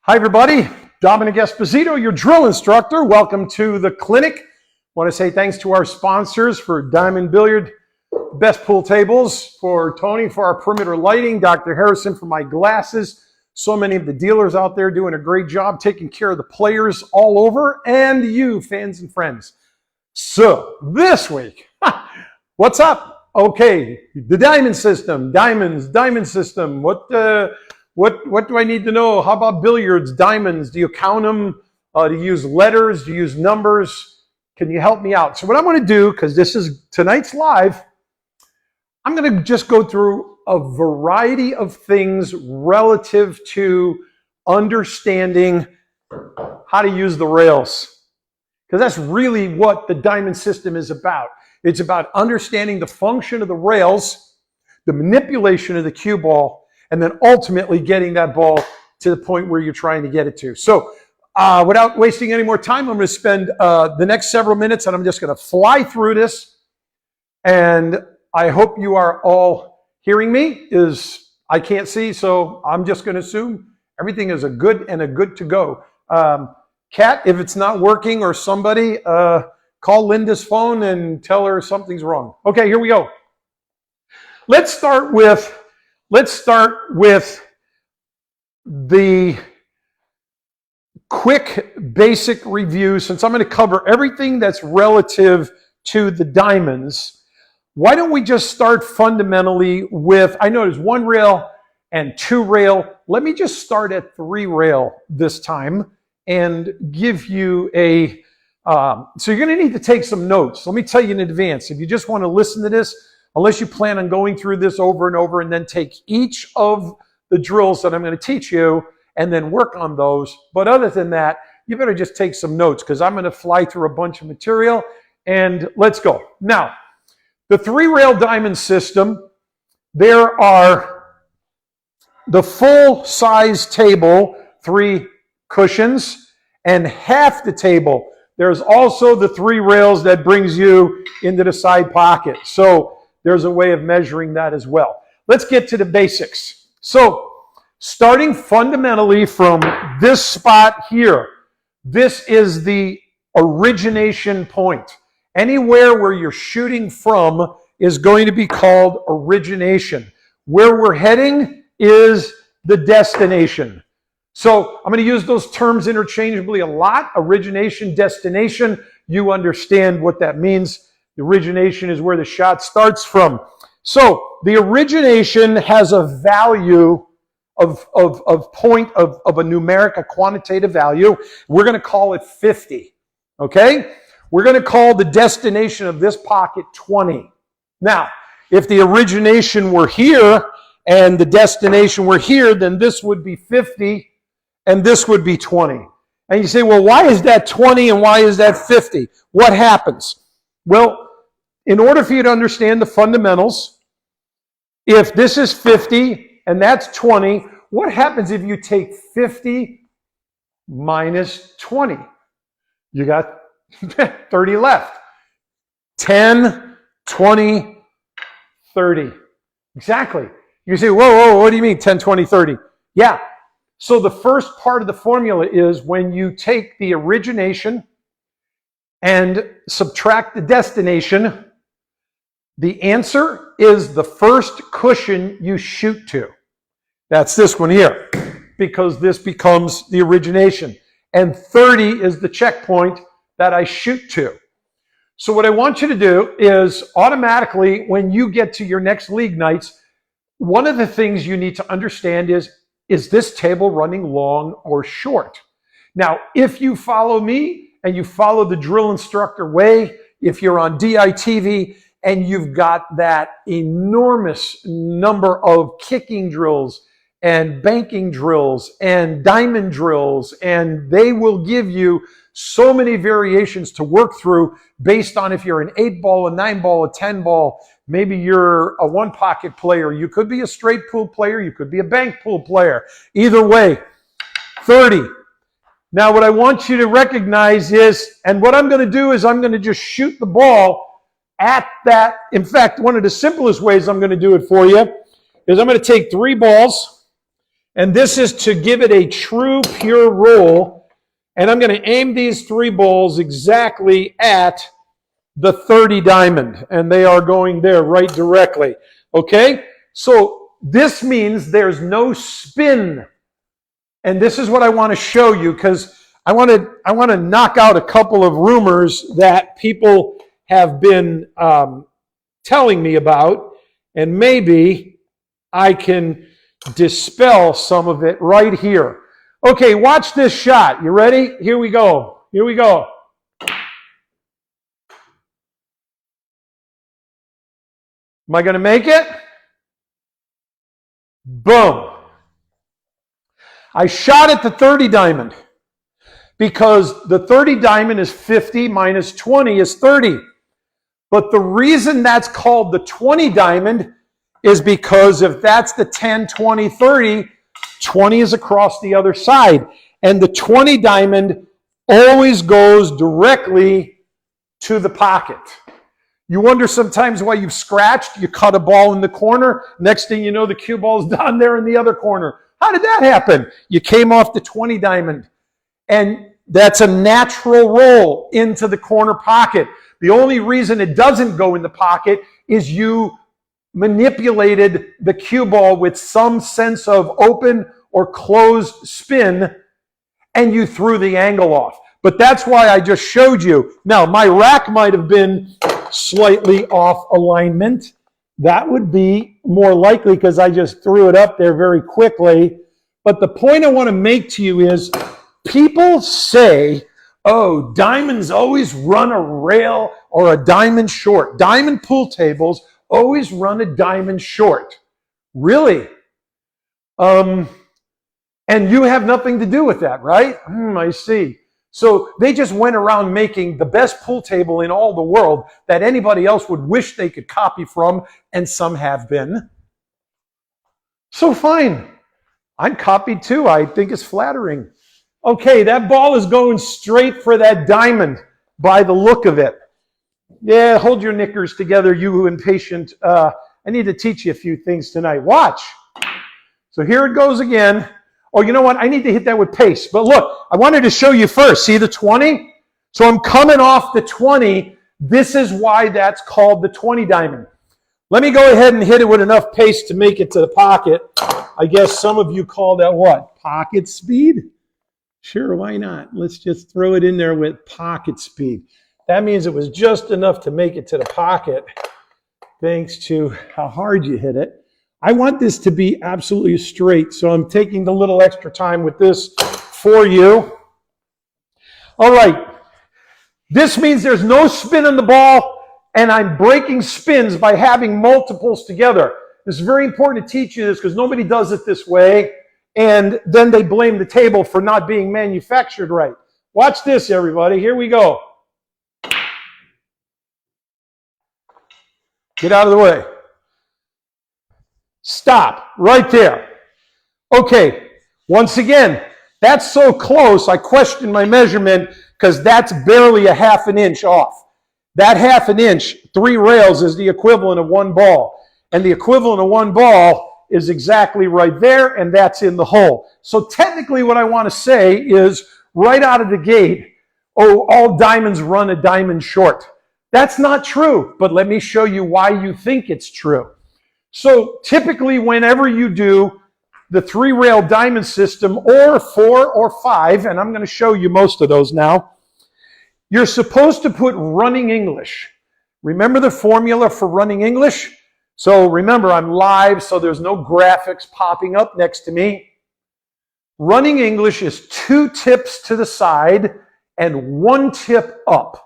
Hi everybody, Dominic Esposito, your drill instructor. Welcome to the clinic. I want to say thanks to our sponsors for Diamond Billiard, best pool tables, for Tony for our perimeter lighting, Dr. Harrison for my glasses. So many of the dealers out there doing a great job taking care of the players all over, and you, fans and friends. So this week, what's up? Okay, the diamond system, diamond system. What do I need to know? How about billiards, diamonds? Do you count them? Do you use letters? Do you use numbers? Can you help me out? So what I'm going to do, because this is tonight's live, I'm going to just go through a variety of things relative to understanding how to use the rails. Because that's really what the diamond system is about. It's about understanding the function of the rails, the manipulation of the cue ball, and then ultimately getting that ball to the point where you're trying to get it to. So without wasting any more time, I'm going to spend the next several minutes, and I'm just going to fly through this. And I hope you are all hearing me. I can't see, so I'm just going to assume everything is a good to go. Kat, if it's not working, or somebody, call Linda's phone and tell her something's wrong. Okay, here we go. Let's start with the quick basic review. Since I'm going to cover everything that's relative to the diamonds, why don't we just start fundamentally with, I know there's 1 rail and 2 rail. Let me just start at 3 rail this time and give you a, so you're going to need to take some notes. Let me tell you in advance, if you just want to listen to this, unless you plan on going through this over and over and then take each of the drills that I'm going to teach you and then work on those. But other than that, you better just take some notes, because I'm going to fly through a bunch of material, and let's go. Now, the 3-rail diamond system, there are the full size table, 3 cushions, and half the table. There's also the 3 rails that brings you into the side pocket. So there's a way of measuring that as well. Let's get to the basics. So starting fundamentally from this spot here, this is the origination point. Anywhere where you're shooting from is going to be called origination. Where we're heading is the destination. So I'm going to use those terms interchangeably a lot. Origination, destination. You understand what that means. The origination is where the shot starts from. So the origination has a value of a numeric, a quantitative value. We're going to call it 50. Okay? We're going to call the destination of this pocket 20. Now, if the origination were here and the destination were here, then this would be 50 and this would be 20. And you say, well, why is that 20 and why is that 50? What happens? Well, in order for you to understand the fundamentals, if this is 50 and that's 20, what happens if you take 50 minus 20? You got 30 left. 10, 20, 30. Exactly. You say, whoa, what do you mean 10, 20, 30? Yeah. So the first part of the formula is when you take the origination and subtract the destination, the answer is the first cushion you shoot to. That's this one here, because this becomes the origination. And 30 is the checkpoint that I shoot to. So what I want you to do is automatically, when you get to your next league nights, one of the things you need to understand is this table running long or short? Now, if you follow me and you follow the drill instructor way, if you're on DITV and you've got that enormous number of kicking drills and banking drills and diamond drills, and they will give you so many variations to work through based on if you're an 8-ball, a 9-ball, a 10-ball, maybe you're a 1-pocket player, you could be a straight pool player, you could be a bank pool player. Either way, 30. Now what I want you to recognize is, and what I'm going to do is I'm going to just shoot the ball at that. In fact, one of the simplest ways I'm going to do it for you is I'm going to take 3 balls And this is to give it a true, pure roll. And I'm going to aim these 3 balls exactly at the 30 diamond. And they are going there right directly. Okay? So this means there's no spin. And this is what I want to show you, because I want to knock out a couple of rumors that people have been telling me about. And maybe I can dispel some of it right here. Okay, watch this shot. You ready? Here we go. Here we go. Am I going to make it? Boom. I shot at the 30 diamond because the 30 diamond is 50 minus 20 is 30. But the reason that's called the 20 diamond is because if that's the 10, 20, 30, 20 is across the other side. And the 20 diamond always goes directly to the pocket. You wonder sometimes why you've scratched, you cut a ball in the corner, next thing you know the cue ball's down there in the other corner. How did that happen? You came off the 20 diamond. And that's a natural roll into the corner pocket. The only reason it doesn't go in the pocket is you manipulated the cue ball with some sense of open or closed spin, and you threw the angle off. But that's why I just showed you. Now, my rack might have been slightly off alignment. That would be more likely because I just threw it up there very quickly. But the point I want to make to you is people say, oh, diamonds always run a rail or a diamond short. Diamond pool tables always run a diamond short. Really? And you have nothing to do with that, right? I see. So they just went around making the best pool table in all the world that anybody else would wish they could copy from, and some have been. So fine. I'm copied too. I think it's flattering. Okay, that ball is going straight for that diamond by the look of it. Yeah, hold your knickers together, you impatient. I need to teach you a few things tonight. Watch. So here it goes again. Oh, you know what? I need to hit that with pace. But look, I wanted to show you first. See the 20? So I'm coming off the 20. This is why that's called the 20 diamond. Let me go ahead and hit it with enough pace to make it to the pocket. I guess some of you call that what? Pocket speed? Sure, why not? Let's just throw it in there with pocket speed. That means it was just enough to make it to the pocket, thanks to how hard you hit it. I want this to be absolutely straight, so I'm taking the little extra time with this for you. All right. This means there's no spin on the ball, and I'm breaking spins by having multiples together. It's very important to teach you this because nobody does it this way, and then they blame the table for not being manufactured right. Watch this, everybody. Here we go. Get out of the way. Stop right there. Okay, once again, that's so close, I question my measurement because that's barely a half an inch off. That half an inch, 3 rails, is the equivalent of 1 ball. And the equivalent of 1 ball is exactly right there, and that's in the hole. So technically what I want to say is, right out of the gate, oh, all diamonds run a diamond short. That's not true, but let me show you why you think it's true. So typically whenever you do the 3-rail diamond system, or 4 or 5, and I'm going to show you most of those now, you're supposed to put running English. Remember the formula for running English? So remember, I'm live, so there's no graphics popping up next to me. Running English is 2 tips to the side and 1 tip up.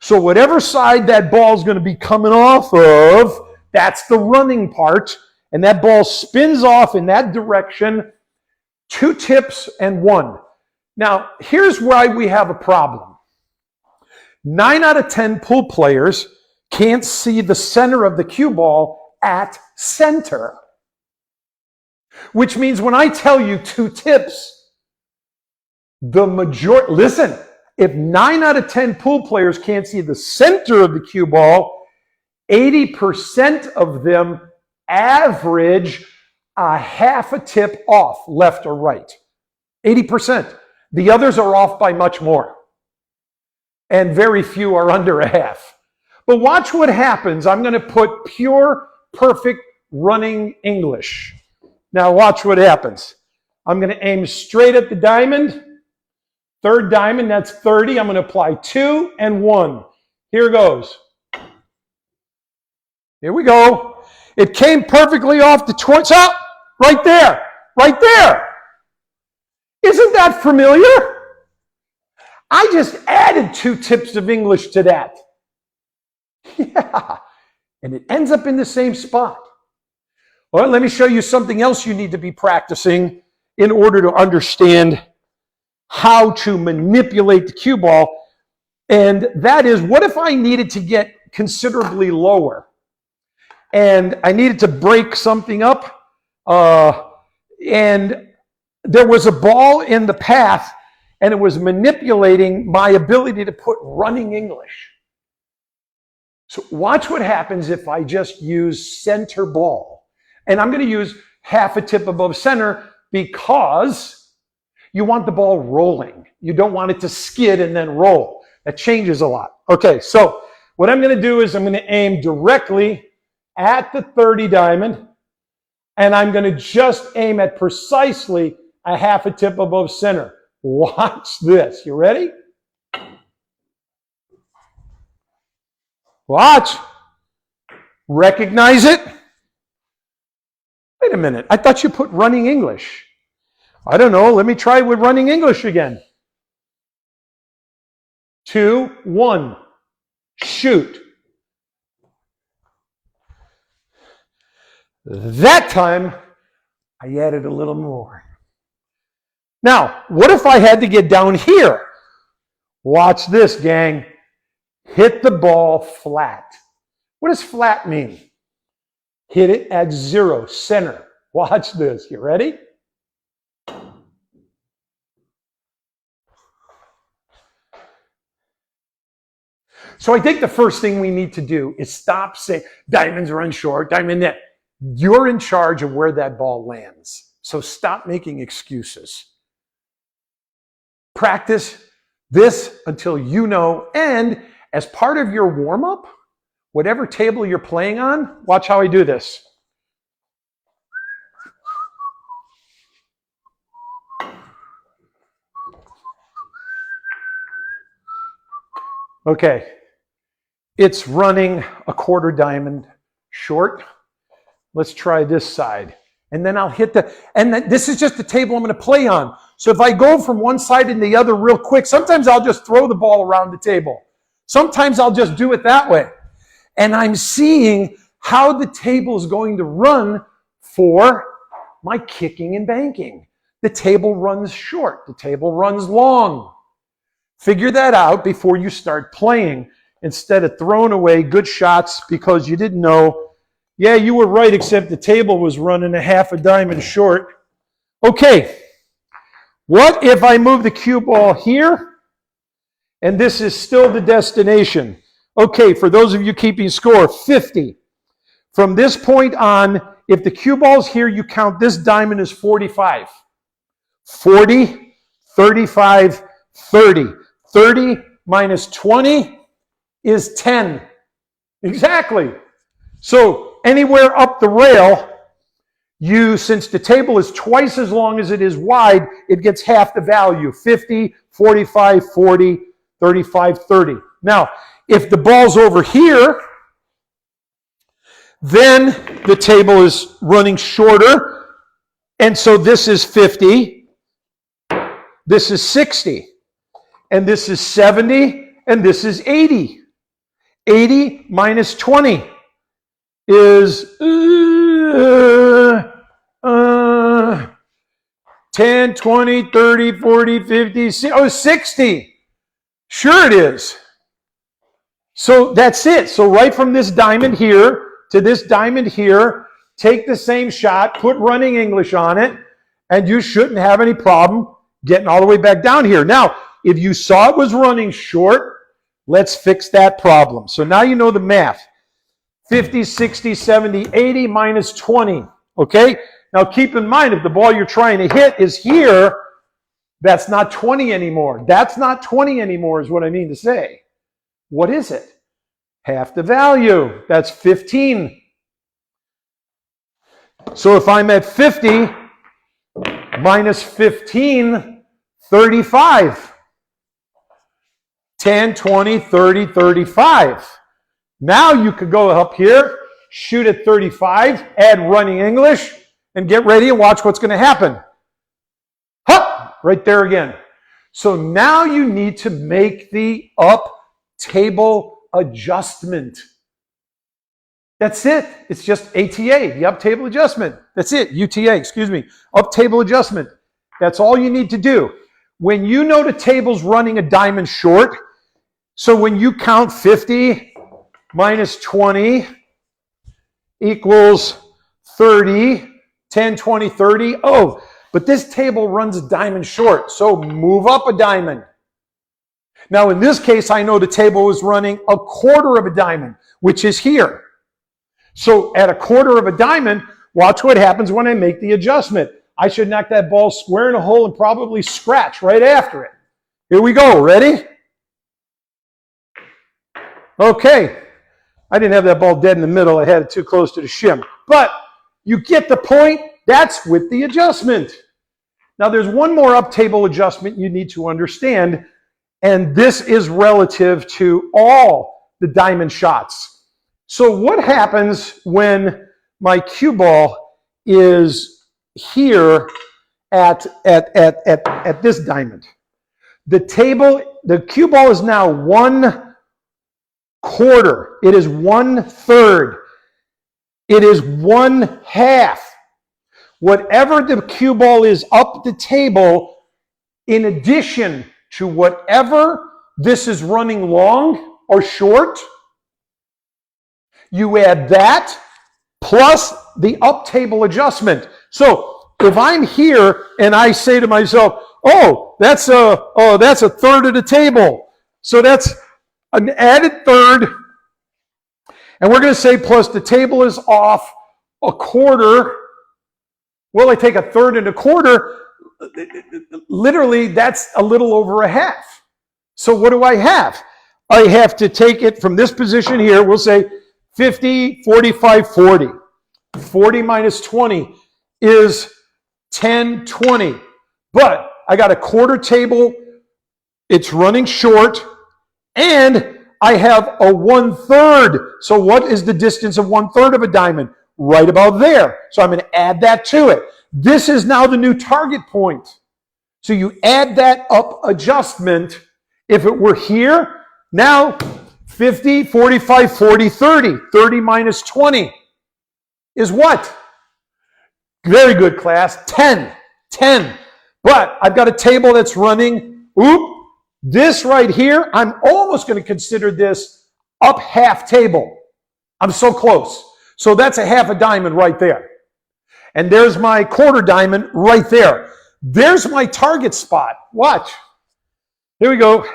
So whatever side that ball is going to be coming off of, that's the running part, and that ball spins off in that direction, 2 tips and 1. Now, here's why we have a problem. 9 out of 10 pool players can't see the center of the cue ball at center. Which means when I tell you 2 tips, the majority, listen, if 9 out of 10 pool players can't see the center of the cue ball, 80% of them average a half a tip off, left or right. 80%. The others are off by much more. And very few are under a half. But watch what happens. I'm going to put pure, perfect running English. Now watch what happens. I'm going to aim straight at the diamond. Third diamond, that's 30. I'm going to apply 2 and 1. Here goes. Here we go. It came perfectly off the 20. Oh, right there. Right there. Isn't that familiar? I just added 2 tips of English to that. Yeah. And it ends up in the same spot. Well, let me show you something else you need to be practicing in order to understand how to manipulate the cue ball. And that is, what if I needed to get considerably lower? And I needed to break something up. And there was a ball in the path, and it was manipulating my ability to put running English. So watch what happens if I just use center ball. And I'm going to use half a tip above center because you want the ball rolling. You don't want it to skid and then roll. That changes a lot. Okay, so what I'm going to do is I'm going to aim directly at the 30 diamond, and I'm going to just aim at precisely a half a tip above center. Watch this. You ready? Watch. Recognize it. Wait a minute. I thought you put running English. I don't know. Let me try with running English again. 2, 1. Shoot. That time, I added a little more. Now, what if I had to get down here? Watch this, gang. Hit the ball flat. What does flat mean? Hit it at 0, center. Watch this. You ready? So I think the first thing we need to do is stop saying, diamonds run short, diamond net. You're in charge of where that ball lands. So stop making excuses. Practice this until you know, and as part of your warm-up, whatever table you're playing on, watch how I do this. Okay, it's running a quarter diamond short. Let's try this side. And then I'll hit this is just the table I'm going to play on. So if I go from one side and the other real quick, sometimes I'll just throw the ball around the table. Sometimes I'll just do it that way. And I'm seeing how the table is going to run for my kicking and banking. The table runs short. The table runs long. Figure that out before you start playing, instead of throwing away good shots because you didn't know. Yeah, you were right, except the table was running a half a diamond short. Okay, what if I move the cue ball here, and this is still the destination? Okay, for those of you keeping score, 50. From this point on, if the cue ball's here, you count this diamond as 45. 40, 35, 30. 30 minus 20 is 10. Exactly. So anywhere up the rail, since the table is twice as long as it is wide, it gets half the value. 50, 45, 40, 35, 30. Now, if the ball's over here, then the table is running shorter. And so this is 50, this is 60, and this is 70, and this is 80. 80 minus 20 is 10, 20, 30, 40, 50, 60. Sure it is. So that's it. So right from this diamond here to this diamond here, take the same shot, put running English on it, and you shouldn't have any problem getting all the way back down here. Now, if you saw it was running short, let's fix that problem. So now you know the math. 50, 60, 70, 80 minus 20. Okay? Now keep in mind, if the ball you're trying to hit is here, that's not 20 anymore. That's not 20 anymore is what I mean to say. What is it? Half the value. That's 15. So if I'm at 50 minus 15, 35. 10, 20, 30, 35. Now you could go up here, shoot at 35, add running English, and get ready and watch what's going to happen. Huh! Right there again. So now you need to make the up table adjustment. That's it. It's just ATA, the up table adjustment. That's it. UTA, excuse me. Up table adjustment. That's all you need to do. When you know the table's running a diamond short, so when you count 50 minus 20 equals 30, 10, 20, 30. Oh, but this table runs a diamond short, so move up a diamond. Now, in this case, I know the table is running a quarter of a diamond, which is here. So at a quarter of a diamond, watch what happens when I make the adjustment. I should knock that ball square in a hole and probably scratch right after it. Here we go. Ready? Okay. I didn't have that ball dead in the middle. I had it too close to the shim. But you get the point. That's with the adjustment. Now, there's one more up table adjustment you need to understand, and this is relative to all the diamond shots. So what happens when my cue ball is here at this diamond? The cue ball is now 1/4. It is 1/3. It is 1/2. Whatever the cue ball is up the table, in addition to whatever this is running long or short, you add that plus the up table adjustment. So if I'm here and I say to myself, oh, that's a third of the table. So that's an added third. And we're going to say plus the table is off a quarter. Well, I take a third and a quarter. Literally, that's a little over a half. So what do I have? I have to take it from this position here. We'll say 50, 45, 40. 40 minus 20 is 10, 20. But I got a quarter table. It's running short. And I have a 1/3. So what is the distance of 1/3 of a diamond? Right about there. So I'm going to add that to it. This is now the new target point. So you add that up adjustment. If it were here, now 50, 45, 40, 30. 30 minus 20 is what? Very good, class. 10. 10. But I've got a table that's running, this right here, I'm almost going to consider this up half table. I'm so close. So that's a half a diamond right there. And there's my quarter diamond right there. There's my target spot. Watch. Here we go.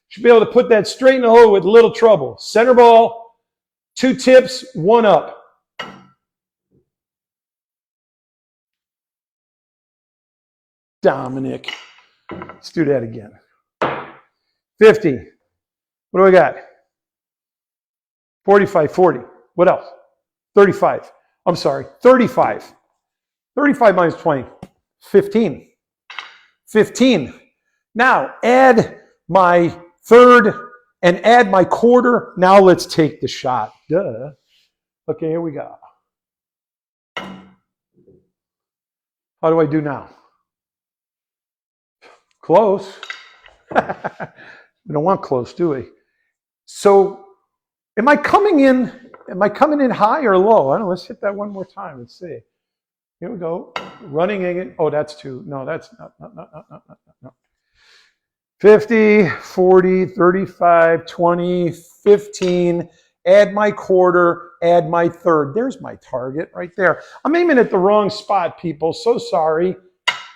Should be able to put that straight in the hole with little trouble. Center ball, 2 tips, 1 up. Dominic. Let's do that again. 50. What do I got? 45, 40. What else? 35. I'm sorry, 35. 35 minus 20. 15. 15. Now, add my third and add my quarter. Now let's take the shot. Duh. Okay, here we go. How do I do now? Close. We don't want close, do we? So, am I coming in high or low? I don't know. Let's hit that one more time. Let's see. Here we go. Running in. Oh, that's 2. No, that's not. 50, 40, 35, 20, 15. Add my quarter. Add my third. There's my target right there. I'm aiming at the wrong spot, people. So sorry.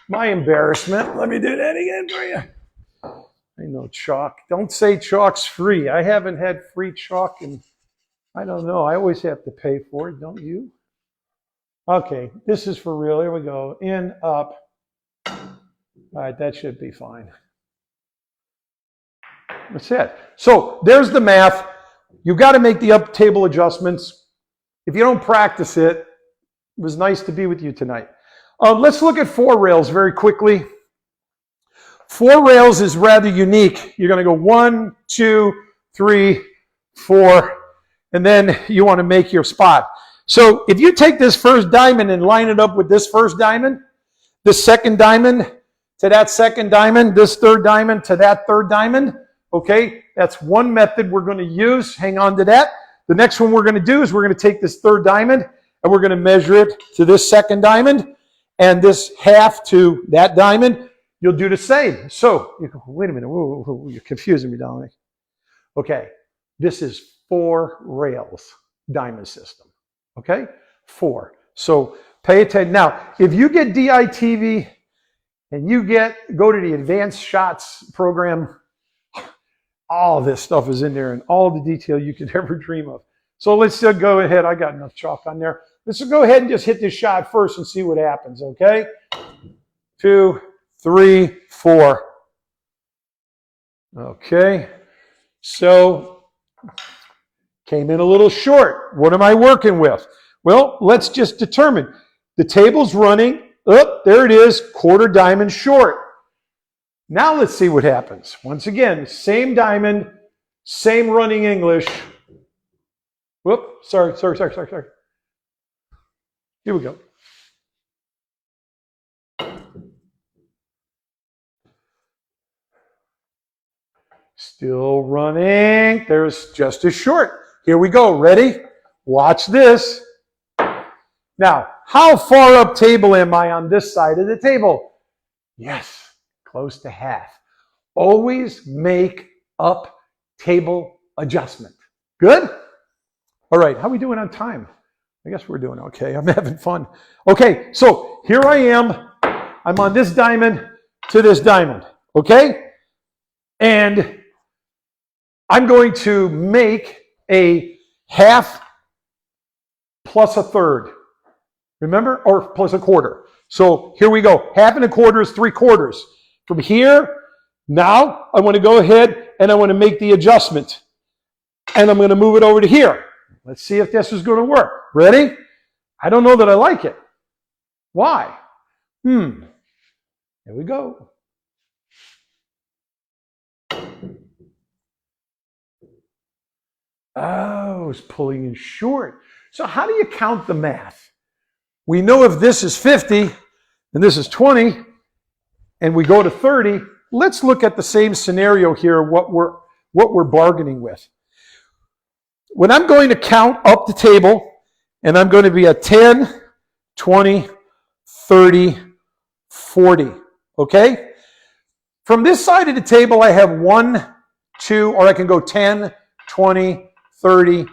My embarrassment. Let me do that again for you. I know chalk. Don't say chalk's free. I haven't had free chalk in, I don't know. I always have to pay for it, don't you? Okay, this is for real. Here we go. In, up. All right, that should be fine. That's it. So there's the math. You've got to make the up table adjustments. If you don't practice it, it was nice to be with you tonight. Let's look at 4 rails very quickly. 4 rails is rather unique. You're going to go 1, 2, 3, 4, and then you want to make your spot. So if you take this first diamond and line it up with this first diamond, this second diamond to that second diamond, this third diamond to that third diamond, okay, that's one method we're going to use. Hang on to that. The next one we're going to do is we're going to take this third diamond and we're going to measure it to this second diamond and this half to that diamond. You'll do the same. So, you go, wait a minute, whoa, you're confusing me, Dominic. Okay, this is 4 rails diamond system. Okay, 4. So pay attention. Now, if you get DITV and you go to the advanced shots program, all this stuff is in there and all the detail you could ever dream of. So let's go ahead. I got enough chalk on there. Let's go ahead and just hit this shot first and see what happens, okay? 2, 3, 4. Okay, so came in a little short. What am I working with? Well, let's just determine. The table's running. Oh, there it is, quarter diamond short. Now let's see what happens. Once again, same diamond, same running English. Whoop, sorry. Here we go. Still running. There's just a short. Here we go. Ready? Watch this. Now, how far up table am I on this side of the table? Yes, close to half. Always make up table adjustment. Good? All right, how are we doing on time? I guess we're doing okay. I'm having fun. Okay, so here I am. I'm on this diamond to this diamond. Okay? And I'm going to make a half plus a third. Remember? Or plus a quarter. So here we go. Half and a quarter is 3/4. From here, now I want to go ahead and I want to make the adjustment. And I'm going to move it over to here. Let's see if this is going to work. Ready? I don't know that I like it. Why? Here we go. Oh, it's pulling in short. So how do you count the math? We know if this is 50 and this is 20 and we go to 30, let's look at the same scenario here, what we're bargaining with. When I'm going to count up the table and I'm going to be at 10, 20, 30, 40, okay? From this side of the table, I have 1, 2, or I can go 10, 20, 30,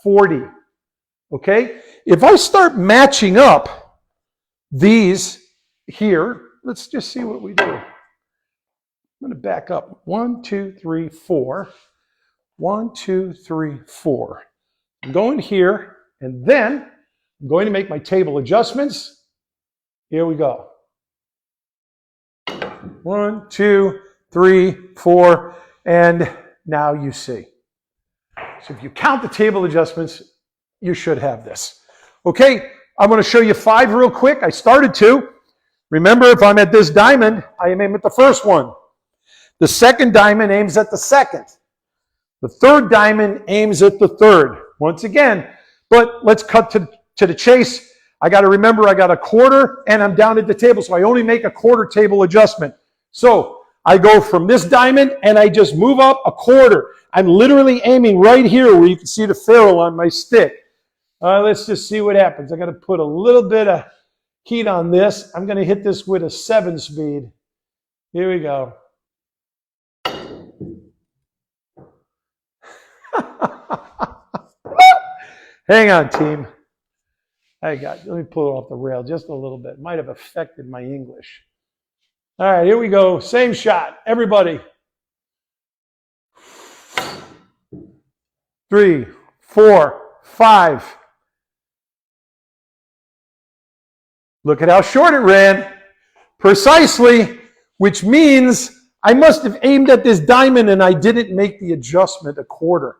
40, okay? If I start matching up these here, let's just see what we do. I'm going to back up. 1, 2, 3, 4. 1, 2, 3, 4. I'm going here, and then I'm going to make my table adjustments. Here we go. 1, 2, 3, 4, and now you see. So if you count the table adjustments, you should have this. Okay, I'm going to show you 5 real quick. I started to. Remember, if I'm at this diamond, I aim at the first one. The second diamond aims at the second. The third diamond aims at the third. Once again, but let's cut to the chase. I got to remember I got a quarter and I'm down at the table, so I only make a quarter table adjustment. So I go from this diamond and I just move up a quarter. I'm literally aiming right here where you can see the ferrule on my stick. Let's just see what happens. I got to put a little bit of heat on this. I'm going to hit this with a 7 speed. Here we go. Hang on, team. Let me pull it off the rail just a little bit. Might have affected my English. All right, here we go. Same shot. Everybody. 3, 4, 5. Look at how short it ran. Precisely, which means I must have aimed at this diamond and I didn't make the adjustment a quarter.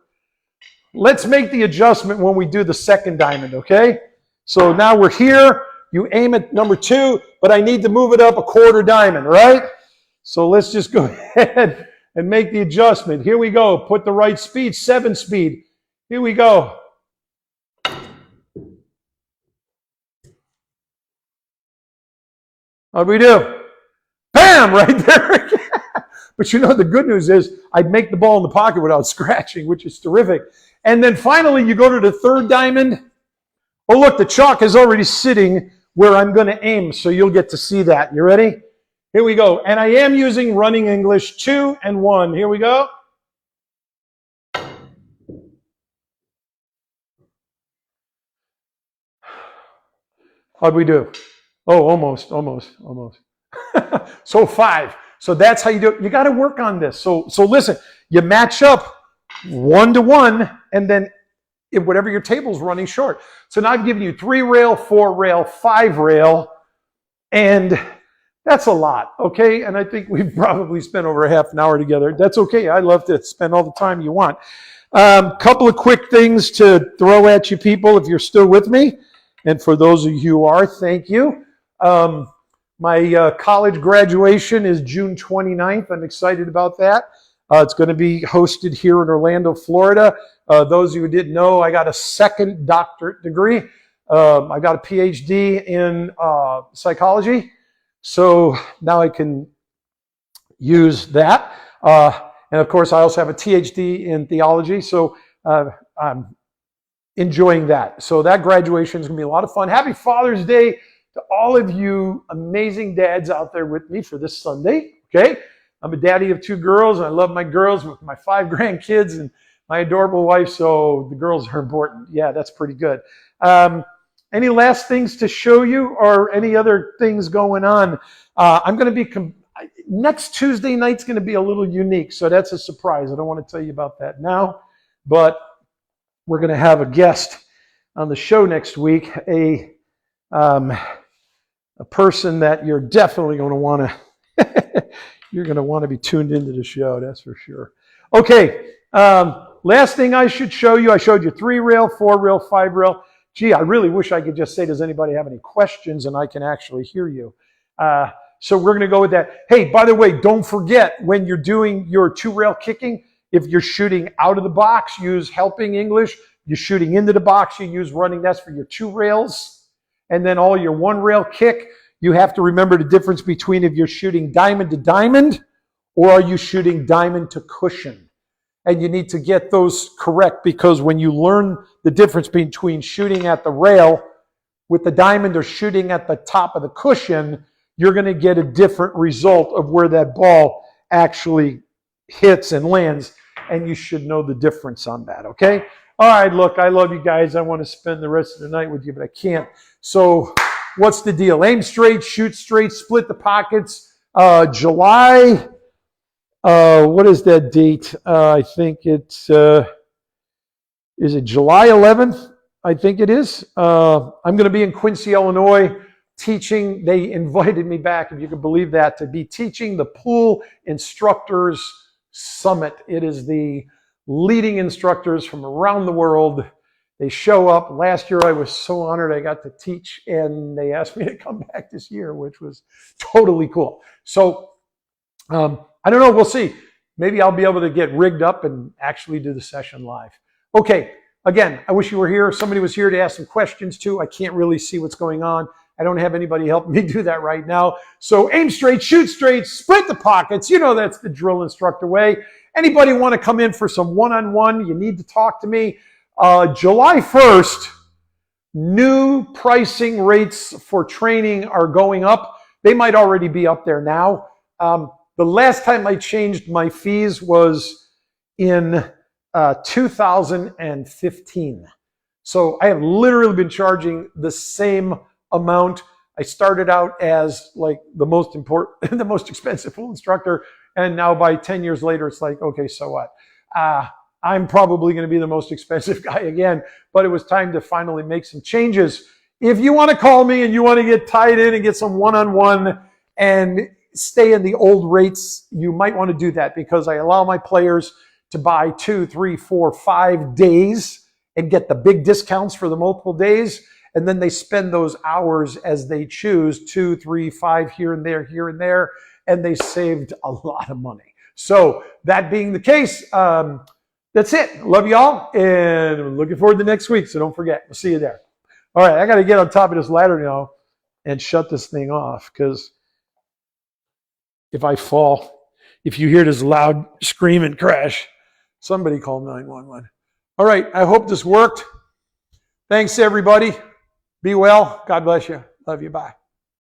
Let's make the adjustment when we do the second diamond, okay? So now we're here. You aim at number 2, but I need to move it up a quarter diamond, right? So let's just go ahead and make the adjustment. Here we go. Put the right speed, 7 speed. Here we go. How'd we do? Bam! Right there. But you know, the good news is I'd make the ball in the pocket without scratching, which is terrific. And then finally, you go to the third diamond. Oh, look, the chalk is already sitting where I'm going to aim, so you'll get to see that. You ready? Here we go. And I am using running English 2 and 1. Here we go. How'd we do? Oh, almost. So 5. So that's how you do it. You got to work on this. So listen, you match up 1 to 1, and then whatever your table's running short. So now I've given you 3 rail, 4 rail, 5 rail, and that's a lot, okay? And I think we've probably spent over half an hour together. That's okay. I love to spend all the time you want. Couple of quick things to throw at you people if you're still with me. And for those of you who are, thank you. My college graduation is June 29th. I'm excited about that. It's going to be hosted here in Orlando, Florida. Those of you who didn't know, I got a second doctorate degree. I got a PhD in psychology. So now I can use that. And of course, I also have a THD in theology. So I'm enjoying that. So that graduation is going to be a lot of fun. Happy Father's Day to all of you amazing dads out there with me for this Sunday. Okay? I'm a daddy of 2 girls, and I love my girls with my 5 grandkids and my adorable wife, so the girls are important. Yeah, that's pretty good. Any last things to show you or any other things going on? I'm going to be, next Tuesday night's going to be a little unique, so that's a surprise. I don't want to tell you about that now, but we're going to have a guest on the show next week, a person that you're definitely going to want to, you're going to want to be tuned into the show, that's for sure. Okay, last thing I should show you, I showed you 3 rail, 4 rail, 5 rail. Gee, I really wish I could just say, does anybody have any questions, and I can actually hear you. So we're going to go with that. Hey, by the way, don't forget when you're doing your 2 rail kicking, if you're shooting out of the box, use helping English. You're shooting into the box, you use running. That's for your 2 rails. And then all your 1 rail kick, you have to remember the difference between if you're shooting diamond to diamond or are you shooting diamond to cushion. And you need to get those correct, because when you learn the difference between shooting at the rail with the diamond or shooting at the top of the cushion, you're going to get a different result of where that ball actually hits and lands. And you should know the difference on that, okay? All right, look, I love you guys. I want to spend the rest of the night with you, but I can't. So what's the deal? Aim straight, shoot straight, split the pockets. July, what is that date? I think it's, is it July 11th? I think it is. I'm going to be in Quincy, Illinois, teaching. They invited me back, if you can believe that, to be teaching the Pool Instructors Summit. It is the leading instructors from around the world. They show up. Last year I was so honored I got to teach, and they asked me to come back this year, which was totally cool. So I don't know, we'll see. Maybe I'll be able to get rigged up and actually do the session live. Okay, again, I wish you were here. Somebody was here to ask some questions too. I can't really see what's going on. I don't have anybody helping me do that right now. So aim straight, shoot straight, split the pockets. You know that's the drill instructor way. Anybody want to come in for some one-on-one, you need to talk to me. July 1st, new pricing rates for training are going up. They might already be up there now. The last time I changed my fees was in 2015. So I have literally been charging the same amount. I started out as like the most important, the most expensive pool instructor. And now by 10 years later, it's like, okay, so what? I'm probably going to be the most expensive guy again, but it was time to finally make some changes. if you want to call me and you want to get tied in and get some one-on-one and stay in the old rates, you might want to do that because I allow my players to buy 2, 3, 4, 5 days and get the big discounts for the multiple days. And then they spend those hours as they choose, 2, 3, 5 here and there, and they saved a lot of money. So that being the case, that's it. Love y'all, and looking forward to next week. So don't forget, we'll see you there. All right, I got to get on top of this ladder now and shut this thing off because if I fall, if you hear this loud scream and crash, somebody call 911. All right, I hope this worked. Thanks, everybody. Be well. God bless you. Love you. Bye.